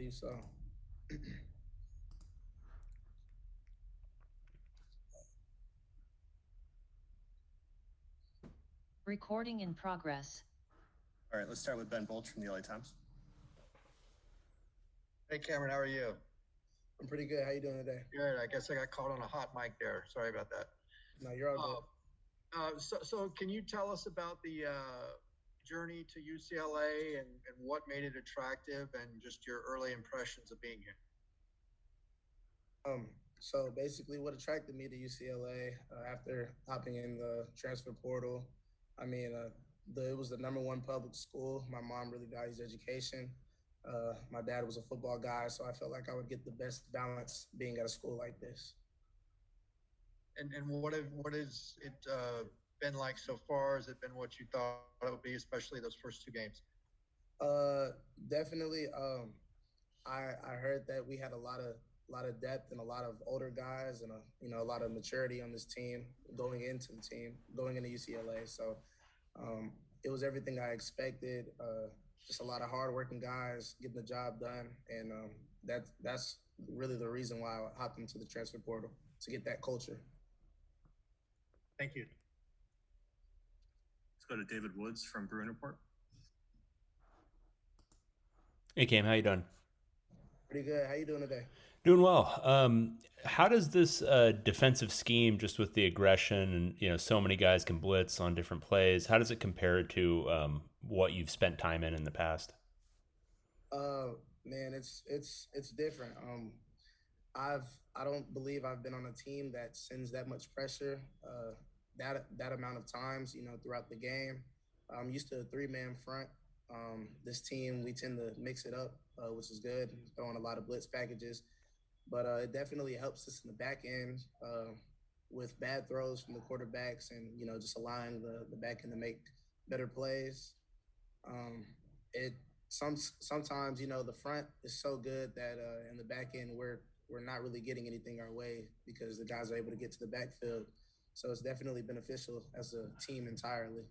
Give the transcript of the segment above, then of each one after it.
you. So Recording in progress. All right, let's start with Ben Bolch from the LA Times. Hey, Cameron, how are you? I'm pretty good. How you doing today? Good. I guess I got caught on a hot mic there. Sorry about that. No, you're all good. So can you tell us about the journey to UCLA and what made it attractive and just your early impressions of being here? So basically, what attracted me to UCLA after hopping in the transfer portal, I mean, it was the number one public school. My mom really values education. My dad was a football guy, so I felt like I would get the best balance being at a school like this. And what has it been like so far? Has it been what you thought it would be, especially those first two games? Uh, Definitely. I heard that we had a lot of depth and a lot of older guys and a lot of maturity on this team going into UCLA. So it was everything I expected. Just a lot of hardworking guys getting the job done, and that's really the reason why I hopped into the transfer portal to get that culture. Thank you. Let's go to David Woods from Bruin Report. Hey Cam, how you doing? Pretty good. How you doing today? Doing well. How does this defensive scheme, just with the aggression and so many guys can blitz on different plays, how does it compare to what you've spent time in the past? Man, it's different. I've I don't believe I've been on a team that sends that much pressure that amount of times, throughout the game. I'm used to a three-man front. This team, we tend to mix it up, which is good, throwing a lot of blitz packages. But it definitely helps us in the back end with bad throws from the quarterbacks and, just allowing the back end to make better plays. Um, it sometimes the front is so good that in the back end we're not really getting anything our way because the guys are able to get to the backfield. So it's definitely beneficial as a team entirely.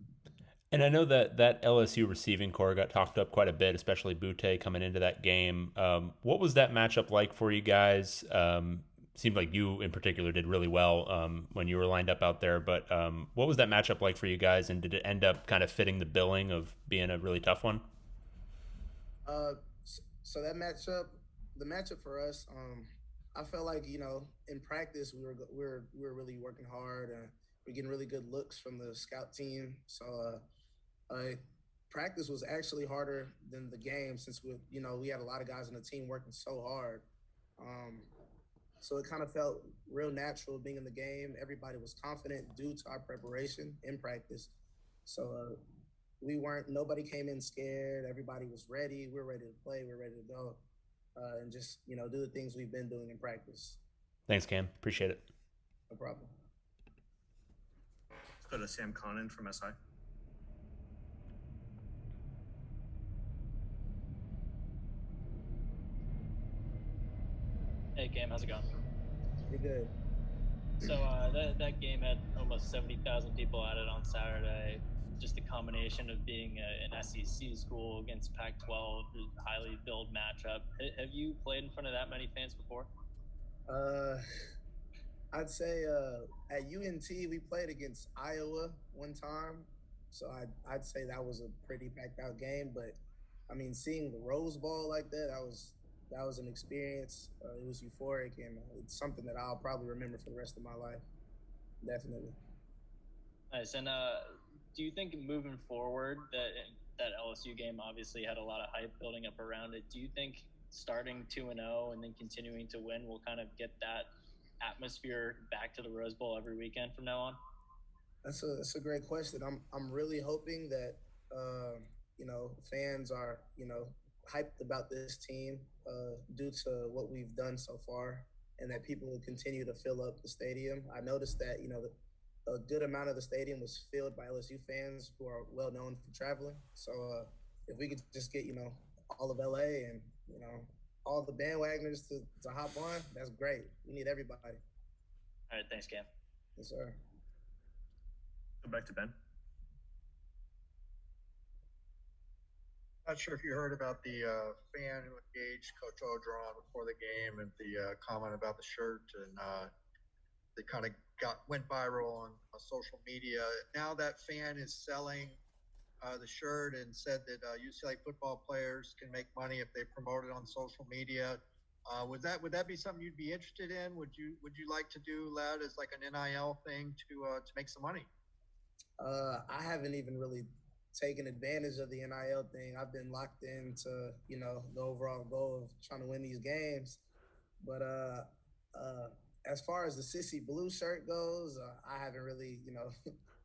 And I know that LSU receiving core got talked up quite a bit, especially Butte coming into that game. What was that matchup like for you guys? Seemed like you in particular did really well when you were lined up out there. But what was that matchup like for you guys? And did it end up kind of fitting the billing of being a really tough one? Uh, so the matchup for us, I felt like in practice we were really working hard and we're getting really good looks from the scout team. So practice was actually harder than the game since we had a lot of guys on the team working so hard. Um, so it kind of felt real natural being in the game. Everybody was confident due to our preparation in practice. So nobody came in scared. Everybody was ready. We are ready to play. We are ready to go, and just do the things we've been doing in practice. Thanks, Cam. Appreciate it. No problem. Let's go to Sam Connon from SI. Hey Cam, how's it going? Pretty good. So that game had almost 70,000 people at it on Saturday. Just the combination of being an SEC school against Pac-12, highly billed matchup. Have you played in front of that many fans before? Uh, I'd say at UNT we played against Iowa one time, so I'd say that was a pretty packed out game. But I mean, seeing the Rose Bowl like that was an experience. It was euphoric, and it's something that I'll probably remember for the rest of my life. Definitely. Nice. And do you think moving forward that LSU game obviously had a lot of hype building up around it? Do you think starting 2-0 and then continuing to win will kind of get that atmosphere back to the Rose Bowl every weekend from now on? That's a great question. I'm really hoping that fans are hyped about this team due to what we've done so far, and that people will continue to fill up the stadium. I noticed that a good amount of the stadium was filled by LSU fans who are well known for traveling. So if we could just get all of LA and all the bandwagoners to hop on, that's great. We need everybody. All right, thanks, Cam. Yes, sir. Go back to Ben. Not sure if you heard about the fan who engaged Coach Odron before the game and the comment about the shirt, and they kind of went viral on social media. Now that fan is selling the shirt and said that UCLA football players can make money if they promote it on social media. Would that be something you'd be interested in? Would you like to do that as like an NIL thing to make some money? I haven't even really taken advantage of the NIL thing. I've been locked into, the overall goal of trying to win these games. But as far as the Sissy Blue shirt goes, I haven't really,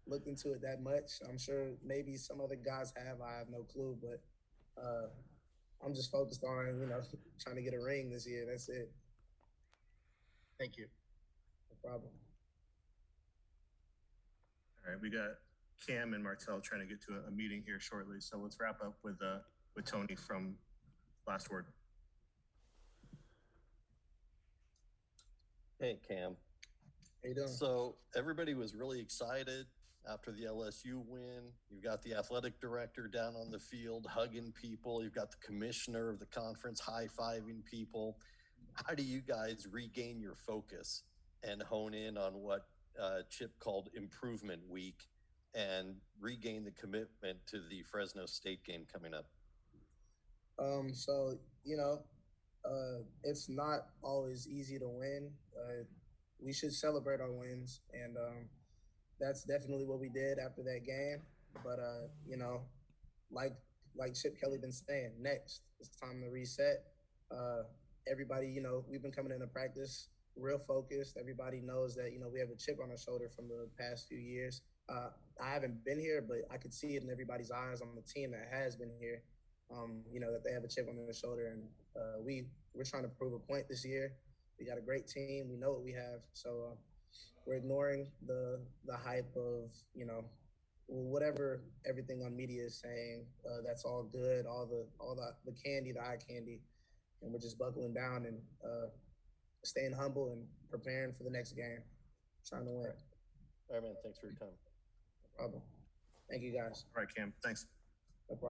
looked into it that much. I'm sure maybe some other guys have. I have no clue, but I'm just focused on, trying to get a ring this year. That's it. Thank you. No problem. All right, we got Cam and Martell trying to get to a meeting here shortly, so let's wrap up with Tony from Last Word. Hey, Cam. How you doing? So everybody was really excited after the LSU win. You've got the athletic director down on the field hugging people. You've got the commissioner of the conference high-fiving people. How do you guys regain your focus and hone in on what Chip called improvement week and regain the commitment to the Fresno State game coming up? So, it's not always easy to win. We should celebrate our wins, and that's definitely what we did after that game. But like Chip Kelly been saying, next it's time to reset. Everybody, we've been coming into practice real focused. Everybody knows that we have a chip on our shoulder from the past few years. I haven't been here, but I could see it in everybody's eyes on the team that has been here. That they have a chip on their shoulder, and we're trying to prove a point this year. We got a great team. We know what we have, so we're ignoring the hype of whatever everything on media is saying. That's all good, all the candy, the eye candy, and we're just buckling down and staying humble and preparing for the next game, trying to win. All right, man. Thanks for your time. No problem. Thank you, guys. All right, Cam. Thanks.